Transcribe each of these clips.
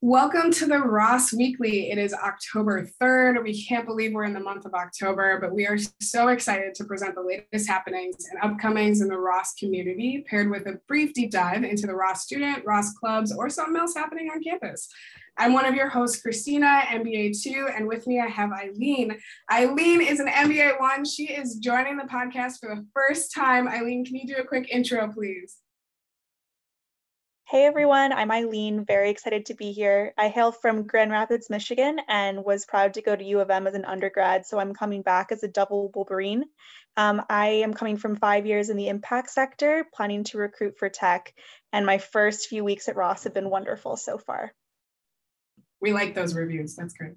Welcome to the Ross Weekly. It is October 3rd. We can't believe we're in the month of October, but we are so excited to present the latest happenings and upcomings in the Ross community, paired with a brief deep dive into the Ross student, Ross clubs, or something else happening on campus. I'm one of your hosts, Christina, MBA 2, and with me I have Eileen. Eileen is an MBA 1. She is joining the podcast for the first time. Eileen, can you do a quick intro, please? Hey everyone, I'm Eileen, very excited to be here. I hail from Grand Rapids, Michigan, and was proud to go to U of M as an undergrad, so I'm coming back as a double Wolverine. I am coming from 5 years in the impact sector, planning to recruit for tech, and my first few weeks at Ross have been wonderful so far. We like those reviews, that's great.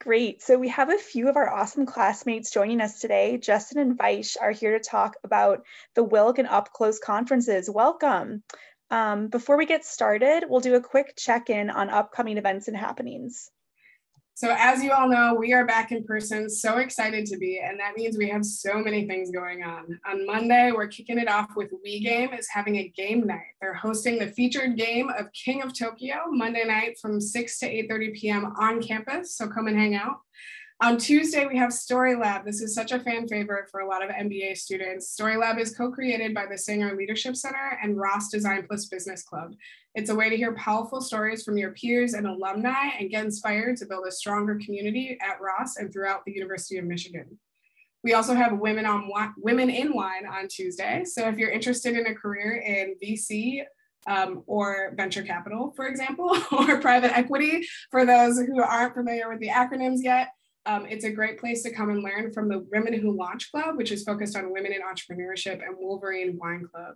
Great. So we have a few of our awesome classmates joining us today. Justin and Vaish are here to talk about the Wilk and Up Close conferences. Welcome. Before we get started, we'll do a quick check-in on upcoming events and happenings. So as you all know, we are back in person, so excited to be, and that means we have so many things going on. On Monday, we're kicking it off with We Game is having a game night. They're hosting the featured game of King of Tokyo Monday night from 6 to 8:30 p.m. on campus, so come and hang out. On Tuesday, we have Story Lab. This is such a fan favorite for a lot of MBA students. Story Lab is co-created by the Sanger Leadership Center and Ross Design Plus Business Club. It's a way to hear powerful stories from your peers and alumni and get inspired to build a stronger community at Ross and throughout the University of Michigan. We also have Women in Wine on Tuesday. So if you're interested in a career in VC, or venture capital, for example, or private equity, for those who aren't familiar with the acronyms yet, it's a great place to come and learn from the Women Who Launch Club, which is focused on women in entrepreneurship, and Wolverine Wine Club.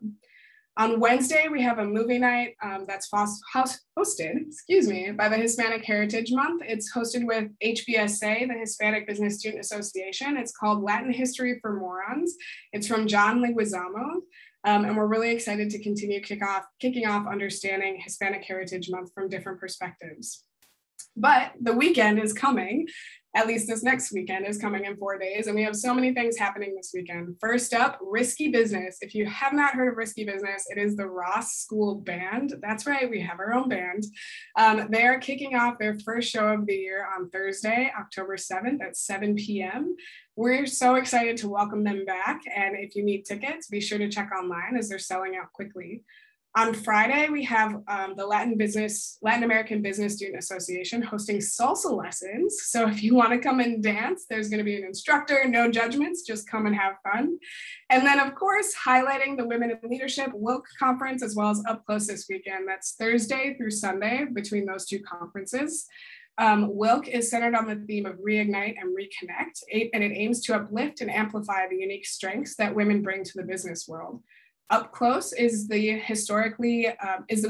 On Wednesday, we have a movie night that's hosted by the Hispanic Heritage Month. It's hosted with HBSA, the Hispanic Business Student Association. It's called Latin History for Morons. It's from John Leguizamo. And we're really excited to continue kicking off understanding Hispanic Heritage Month from different perspectives. But the weekend is coming. At least this next weekend is coming in 4 days, and we have so many things happening this weekend. First up, Risky Business. If you have not heard of Risky Business, it is the Ross School Band. That's right, we have our own band. They are kicking off their first show of the year on Thursday, October 7th at 7 p.m. We're so excited to welcome them back, and if you need tickets, be sure to check online as they're selling out quickly. On Friday, we have the Latin American Business Student Association hosting salsa lessons. So if you want to come and dance, there's going to be an instructor, no judgments, just come and have fun. And then, of course, highlighting the Women in Leadership Wilk Conference, as well as Up Close this weekend. That's Thursday through Sunday between those two conferences. Wilk is centered on the theme of reignite and reconnect, and it aims to uplift and amplify the unique strengths that women bring to the business world. Up Close is the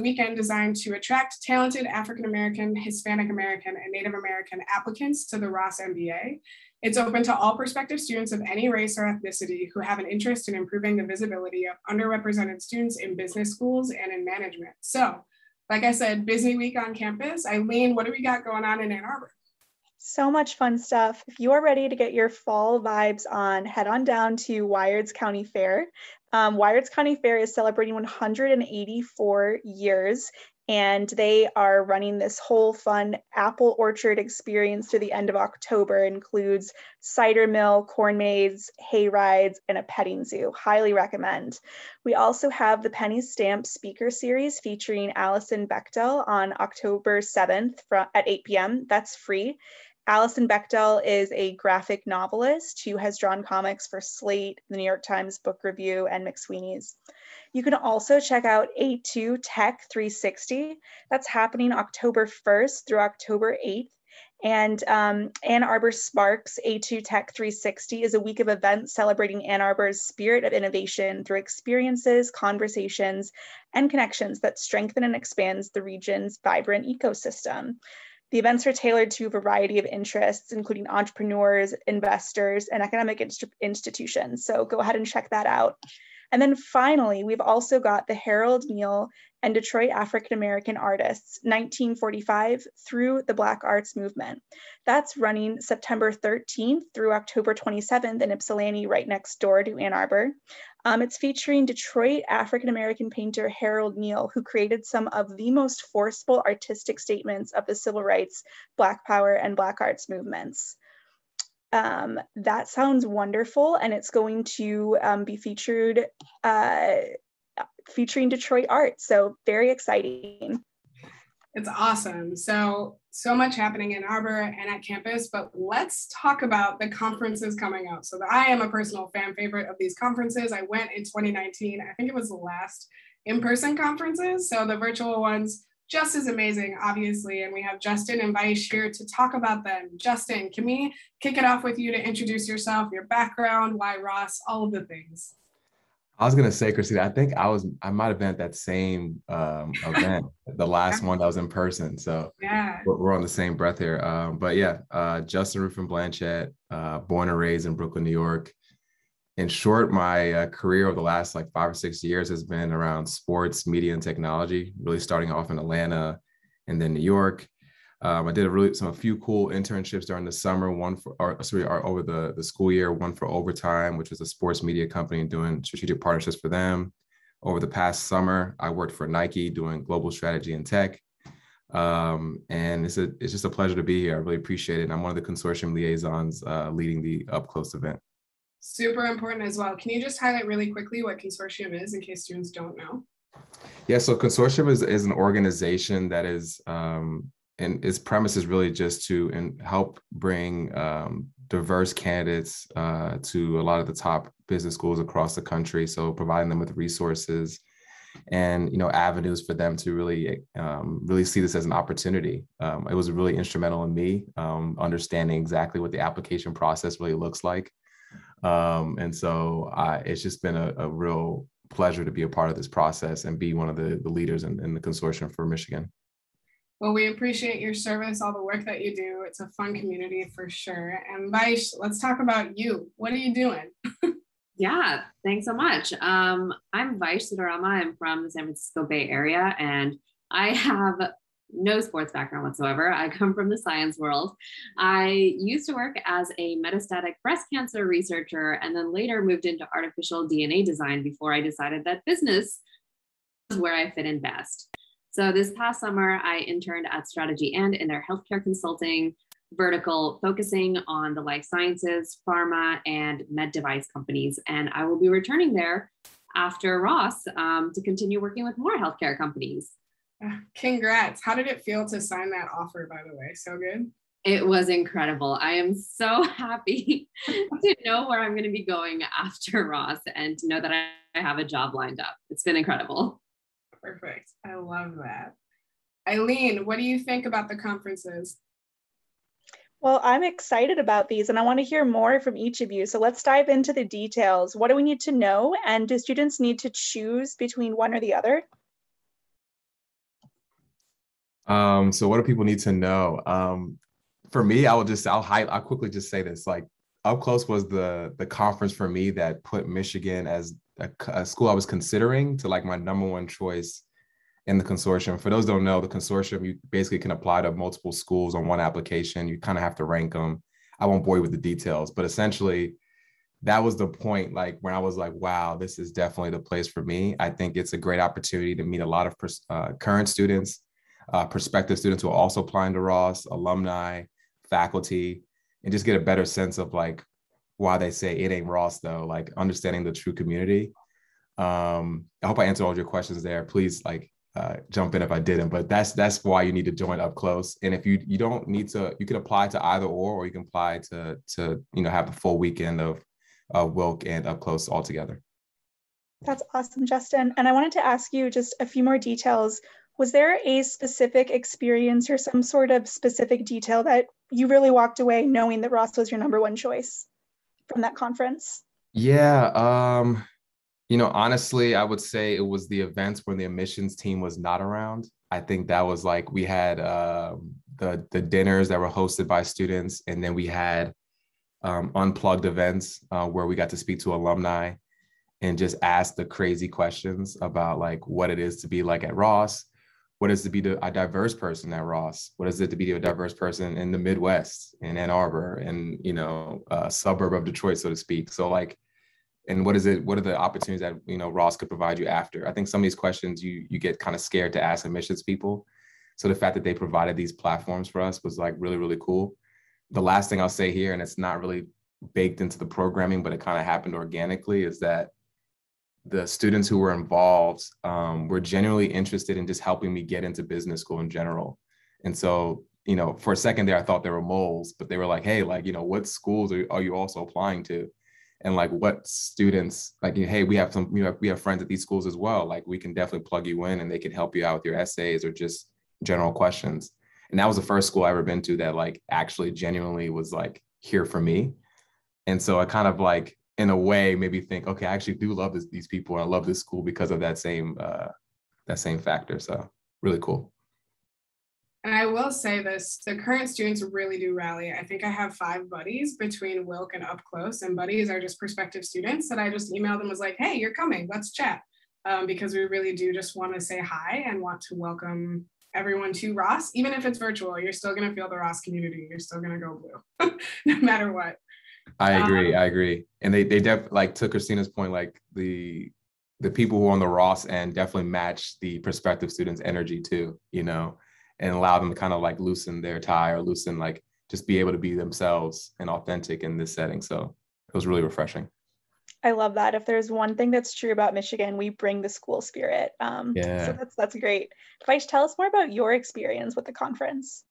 weekend designed to attract talented African-American, Hispanic-American, and Native American applicants to the Ross MBA. It's open to all prospective students of any race or ethnicity who have an interest in improving the visibility of underrepresented students in business schools and in management. So, like I said, busy week on campus. Eileen, what do we got going on in Ann Arbor? So much fun stuff. If you are ready to get your fall vibes on, head on down to Wiards County Fair. Wiards County Fair is celebrating 184 years, and they are running this whole fun apple orchard experience to the end of October. It includes cider mill, corn maze, hay rides, and a petting zoo. Highly recommend. We also have the Penny Stamp Speaker Series featuring Alison Bechdel on October 7th at 8 p.m. That's free. Alison Bechdel is a graphic novelist who has drawn comics for Slate, the New York Times Book Review, and McSweeney's. You can also check out A2 Tech 360. That's happening October 1st through October 8th. And Ann Arbor Sparks A2 Tech 360 is a week of events celebrating Ann Arbor's spirit of innovation through experiences, conversations, and connections that strengthen and expands the region's vibrant ecosystem. The events are tailored to a variety of interests, including entrepreneurs, investors, and academic institutions. So go ahead and check that out. And then finally, we've also got the Harold Neal and Detroit African-American Artists, 1945 through the Black Arts Movement. That's running September 13th through October 27th in Ypsilanti, right next door to Ann Arbor. It's featuring Detroit African-American painter Harold Neal, who created some of the most forceful artistic statements of the civil rights, Black Power, and Black Arts movements. That sounds wonderful, and it's going to be featuring Detroit art, so very exciting. It's awesome. So much happening in Arbor and at campus, but let's talk about the conferences coming up. So I am a personal fan favorite of these conferences. I went in 2019. I think it was the last in-person conferences. So the virtual ones, just as amazing, obviously. And we have Justin and Vaish here to talk about them. Justin, can we kick it off with you to introduce yourself, your background, why Ross, all of the things? I was gonna say, Christina, I think I might have been at that same event, the last one that was in person. So yeah, we're on the same breath here. But yeah, Justin Rufin Blanchett, born and raised in Brooklyn, New York. In short, my career over the last like 5 or 6 years has been around sports, media, and technology, really starting off in Atlanta and then New York. I did a few cool internships during the summer, over the school year, one for Overtime, which was a sports media company doing strategic partnerships for them. Over the past summer, I worked for Nike doing global strategy and tech. And it's just a pleasure to be here. I really appreciate it. And I'm one of the consortium liaisons leading the Up Close event. Super important as well. Can you just highlight really quickly what consortium is in case students don't know? Yeah, so consortium is an organization that is, and its premise is really just to help bring diverse candidates to a lot of the top business schools across the country. So providing them with resources and avenues for them to really see this as an opportunity. It was really instrumental in me understanding exactly what the application process really looks like. And so it's just been a real pleasure to be a part of this process and be one of the leaders in the consortium for Michigan. Well, we appreciate your service, all the work that you do. It's a fun community for sure. And Vaish, let's talk about you. What are you doing? Yeah, thanks so much. I'm Vaish Siddharama. I'm from the San Francisco Bay Area, and I have no sports background whatsoever. I come from the science world. I used to work as a metastatic breast cancer researcher and then later moved into artificial DNA design before I decided that business is where I fit in best. So this past summer, I interned at Strategy and in their healthcare consulting vertical, focusing on the life sciences, pharma, and med device companies. And I will be returning there after Ross to continue working with more healthcare companies. Congrats. How did it feel to sign that offer, by the way? So good. It was incredible. I am so happy to know where I'm going to be going after Ross and to know that I have a job lined up. It's been incredible. Perfect. I love that. Eileen, what do you think about the conferences? Well, I'm excited about these and I want to hear more from each of you. So let's dive into the details. What do we need to know? And do students need to choose between one or the other? So what do people need to know? For me, I'll quickly just say this, like Up Close was the conference for me that put Michigan as a school I was considering to like my number one choice in the consortium. For those who don't know, the consortium, you basically can apply to multiple schools on one application. You kind of have to rank them. I won't bore you with the details, but essentially that was the point, like when I was like, wow, this is definitely the place for me. I think it's a great opportunity to meet a lot of current students, prospective students who are also applying to Ross, alumni, faculty, and just get a better sense of like why they say it ain't Ross though, like understanding the true community. I hope I answered all your questions there. Please like jump in if I didn't, but that's why you need to join Up Close. And if you don't need to, you can apply to either or you can apply to have the full weekend of Wilk and Up Close all together. That's awesome, Justin. And I wanted to ask you just a few more details. Was there a specific experience or some sort of specific detail that you really walked away knowing that Ross was your number one choice from that conference? Yeah, honestly, I would say it was the events when the admissions team was not around. I think that was like, we had the dinners that were hosted by students, and then we had unplugged events where we got to speak to alumni. and just ask the crazy questions about like what it is to be like at Ross, what is to be a diverse person at Ross, what is it to be a diverse person in the Midwest, in Ann Arbor, and a suburb of Detroit, so to speak. So like, and what are the opportunities that Ross could provide you after? I think some of these questions you get kind of scared to ask admissions people. So the fact that they provided these platforms for us was like really, really cool. The last thing I'll say here, and it's not really baked into the programming, but it kind of happened organically, is that the students who were involved were genuinely interested in just helping me get into business school in general. And so, for a second there, I thought they were moles, but they were like, hey, like, what schools are you also applying to? And like, what students, like, hey, we have friends at these schools as well. Like, we can definitely plug you in and they can help you out with your essays or just general questions. And that was the first school I ever been to that like actually genuinely was like here for me. And so I kind of like, in a way, maybe think, okay, I actually do love these people, and I love this school because of that same factor. So really cool. And I will say this, the current students really do rally. I think I have 5 buddies between Wilk and Up Close, and buddies are just prospective students that I just emailed them, was like, hey, you're coming, let's chat. Because we really do just want to say hi and want to welcome everyone to Ross. Even if it's virtual, you're still going to feel the Ross community. You're still going to go blue, no matter what. I agree. And they definitely, like, to Christina's point, like the people who are on the Ross end definitely match the prospective students' energy too, and allow them to kind of like loosen their tie or like just be able to be themselves and authentic in this setting. So it was really refreshing. I love that. If there's one thing that's true about Michigan, we bring the school spirit. So that's great. Vaish, tell us more about your experience with the conference.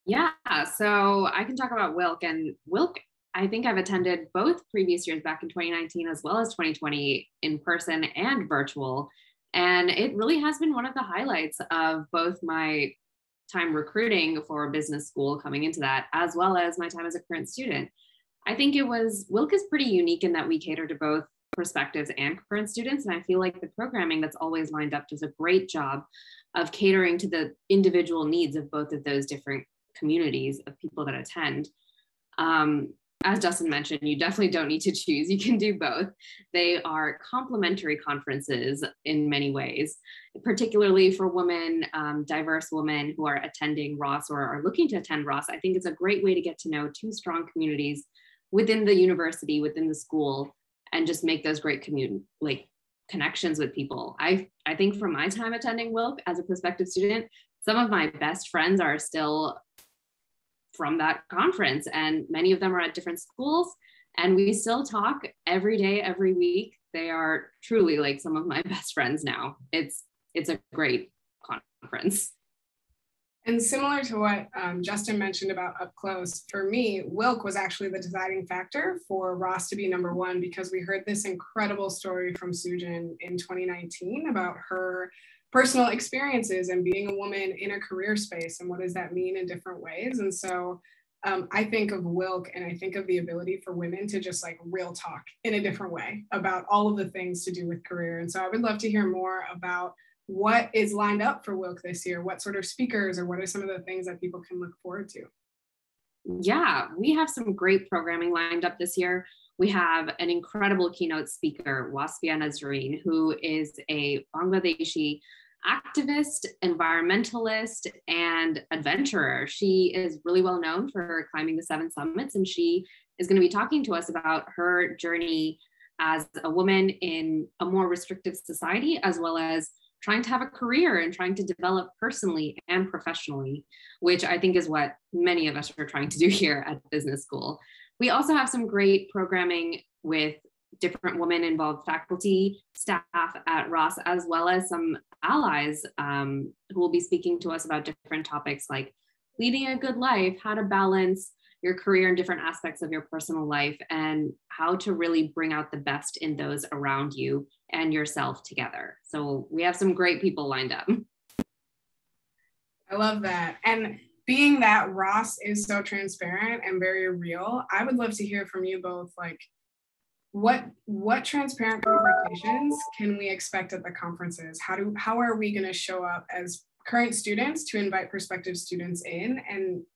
Yeah, so I can talk about Wilk. And Wilk, I think I've attended both previous years back in 2019 as well as 2020 in person and virtual. And it really has been one of the highlights of both my time recruiting for business school coming into that, as well as my time as a current student. I think Wilk is pretty unique in that we cater to both prospectives and current students. And I feel like the programming that's always lined up does a great job of catering to the individual needs of both of those different communities of people that attend. As Justin mentioned, you definitely don't need to choose. You can do both. They are complementary conferences in many ways, particularly for women, diverse women who are attending Ross or are looking to attend Ross. I think it's a great way to get to know 2 strong communities within the university, within the school, and just make those great connections with people. I think from my time attending Wilk as a prospective student, some of my best friends are still from that conference, and many of them are at different schools, and we still talk every day, every week. They are truly like some of my best friends now. It's a great conference. And similar to what Justin mentioned about Up Close, for me, Wilk was actually the deciding factor for Ross to be #1, because we heard this incredible story from Sujin in 2019 about her personal experiences and being a woman in a career space, and what does that mean in different ways. And so I think of Wilk, and I think of the ability for women to just like real talk in a different way about all of the things to do with career. And so I would love to hear more about what is lined up for Wilk this year. What sort of speakers, or what are some of the things that people can look forward to? Yeah, we have some great programming lined up this year. We have an incredible keynote speaker, Wasfia Nazreen, who is a Bangladeshi activist, environmentalist, and adventurer. She is really well known for climbing the 7 summits, and she is going to be talking to us about her journey as a woman in a more restrictive society, as well as trying to have a career and trying to develop personally and professionally, which I think is what many of us are trying to do here at business school. We also have some great programming with different women-involved faculty, staff at Ross, as well as some allies who will be speaking to us about different topics like leading a good life, how to balance your career and different aspects of your personal life, and how to really bring out the best in those around you and yourself together. So we have some great people lined up. I love that. And being that Ross is so transparent and very real, I would love to hear from you both, like, what transparent conversations can we expect at the conferences? How are we going to show up as current students to invite prospective students in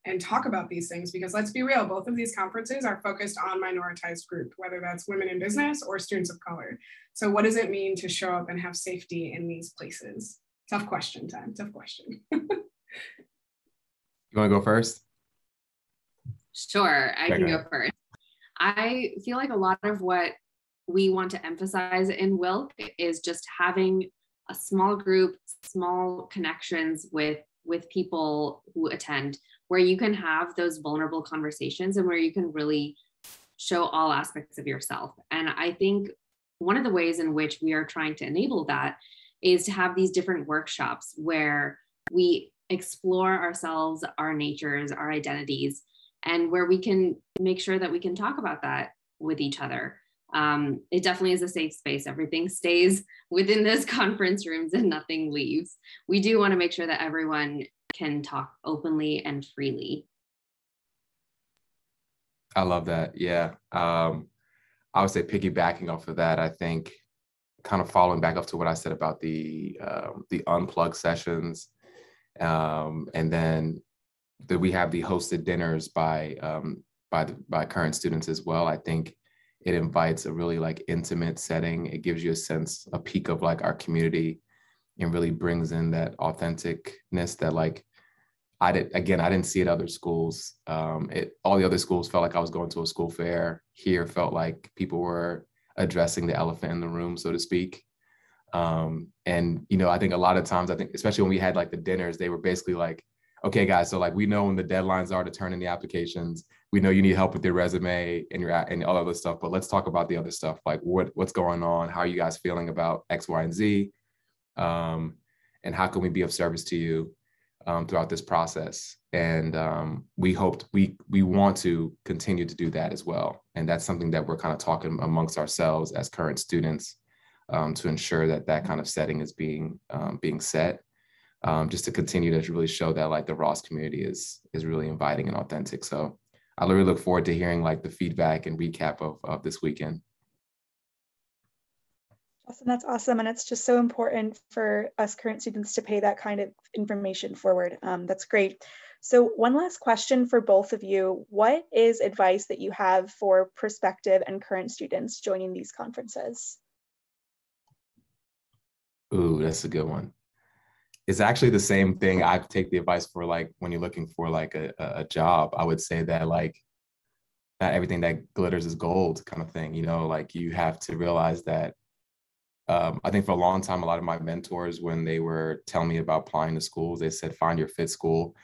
and talk about these things, because let's be real, both of these conferences are focused on minoritized group, whether that's women in business or students of color. So what does it mean to show up and have safety in these places? Tough question time, tough question. You want to go first? Sure, I can go first. I feel like a lot of what we want to emphasize in Wilk is just having a small group, small connections with people who attend, where you can have those vulnerable conversations and where you can really show all aspects of yourself. And I think one of the ways in which we are trying to enable that is to have these different workshops where we explore ourselves, our natures, our identities, and where we can make sure that we can talk about that with each other. It definitely is a safe space. Everything stays within this conference rooms and nothing leaves. We do want to make sure that everyone can talk openly and freely. I love that. Yeah. I would say piggybacking off of that, I think kind of following back up to what I said about the unplugged sessions. And then we have the hosted dinners by current students as well. I think it invites a really like intimate setting. It gives you a peek of like our community, and really brings in that authenticness that like I didn't see at other schools. All the other schools felt like I was going to a school fair. Here felt like people were addressing the elephant in the room, so to speak. And I think a lot of times, especially when we had like the dinners, they were basically like, okay, guys, so like we know when the deadlines are to turn in the applications. We know you need help with your resume and all other stuff, but let's talk about the other stuff. Like what's going on? How are you guys feeling about X, Y, and Z? And how can we be of service to you throughout this process? And we want to continue to do that as well. And that's something that we're kind of talking amongst ourselves as current students to ensure that kind of setting is being set. Just to continue to really show that like the Ross community is really inviting and authentic. So I really look forward to hearing like the feedback and recap of this weekend. Awesome, that's awesome. And it's just so important for us current students to pay that kind of information forward. That's great. So one last question for both of you. What is advice that you have for prospective and current students joining these conferences? Ooh, that's a good one. It's actually the same thing. I take the advice for like when you're looking for like a job. I would say that like not everything that glitters is gold kind of thing. Like you have to realize that. I think for a long time, a lot of my mentors, when they were telling me about applying to schools, they said, find your fit school.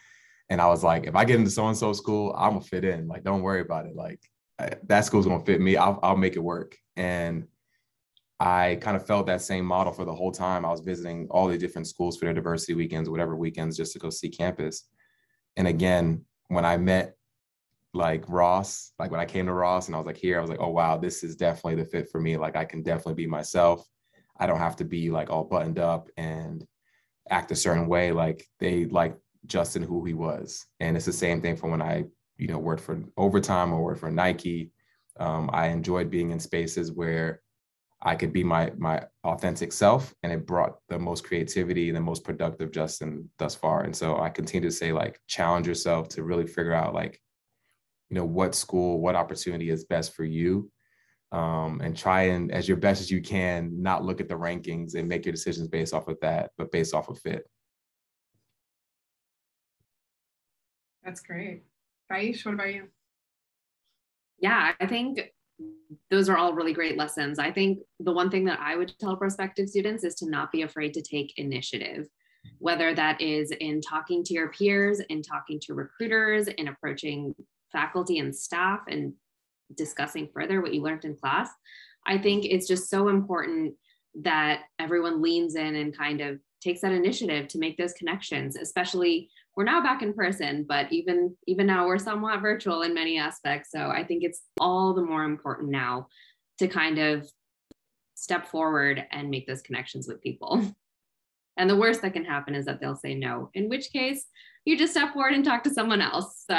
And I was like, if I get into so-and-so school, I'm gonna fit in. Like, don't worry about it. Like that school's gonna fit me. I'll make it work. And I kind of felt that same model for the whole time. I was visiting all the different schools for their diversity weekends, whatever weekends, just to go see campus. And again, when I met like Ross, like when I came to Ross and I was like here, I was like, oh, wow, this is definitely the fit for me. Like I can definitely be myself. I don't have to be like all buttoned up and act a certain way. Like they like Justin, who he was. And it's the same thing for when I, worked for Overtime or worked for Nike. I enjoyed being in spaces where I could be my authentic self, and it brought the most creativity and the most productive Justin thus far. And so I continue to say, like, challenge yourself to really figure out, like, what school, what opportunity is best for you, and try and, as your best as you can, not look at the rankings and make your decisions based off of that, but based off of fit. That's great. Vaish, what about you? Yeah, I think those are all really great lessons. I think the one thing that I would tell prospective students is to not be afraid to take initiative, whether that is in talking to your peers, in talking to recruiters, in approaching faculty and staff and discussing further what you learned in class. I think it's just so important that everyone leans in and kind of takes that initiative to make those connections, especially we're now back in person, but even now we're somewhat virtual in many aspects. So I think it's all the more important now to kind of step forward and make those connections with people. And the worst that can happen is that they'll say no, in which case you just step forward and talk to someone else. So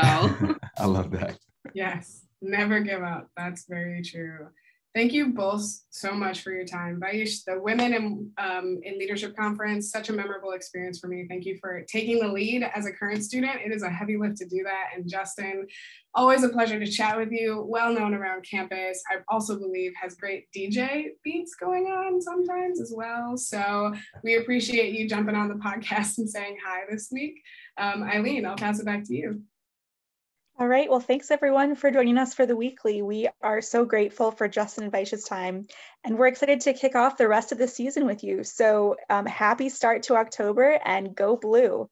I love that. Yes, never give up. That's very true. Thank you both so much for your time. Vaish, the Women in Leadership Conference, such a memorable experience for me. Thank you for taking the lead as a current student. It is a heavy lift to do that. And Justin, always a pleasure to chat with you, well known around campus. I also believe has great DJ beats going on sometimes as well. So we appreciate you jumping on the podcast and saying hi this week. Eileen, I'll pass it back to you. All right, well, thanks everyone for joining us for the weekly. We are so grateful for Justin and Vaish's time, and we're excited to kick off the rest of the season with you. So happy start to October and go Blue.